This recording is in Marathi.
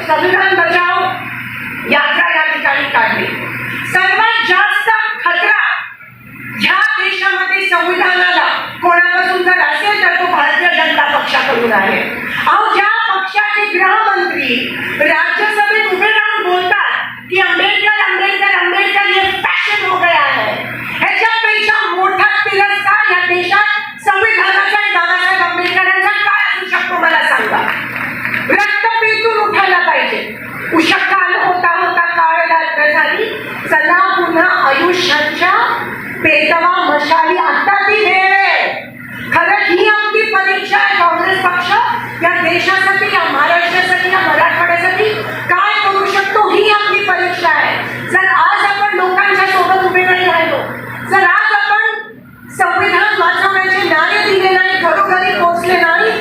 संविधान बचाओ यात्रा या ठिकाणी काढली. सर्वात जास्त खतरा ह्या देशामध्ये संविधानाला कोणापासून जर असेल तर तो भारतीय जनता पक्षाकडून आहे. अहो, ज्या पक्षाचे गृहमंत्री राज्यसभेत उभे राहून बोलतात की आंबेडकर आंबेडकर आंबेडकर ये फॅशन हो गया है, ह्याच्यापेक्षा मोठा तिरस्कार या देशात संविधानाचा आणि बाबासाहेब आंबेडकरांचा काय असू शकतो मला सांगा. रक्तपेतून उठायला पाहिजे. उषःकाल होता होता काळ रात्र झाली, चला पुन्हा आयुष्याच्या पेटवा मशाली. आता ती वेळ आहे. खरं ही आपली परीक्षा आहे. काँग्रेस पक्ष या देशासाठी, या महाराष्ट्रासाठी, या मराठवाड्यासाठी काय करू शकतो ही आपली परीक्षा आहे. जर आज आपण लोकांच्या सोबत उभे नाही राहिलो, जर आज आपण संविधान वाचवण्याचे नारे दिले नाही, घरोघरी पोहोचले नाही,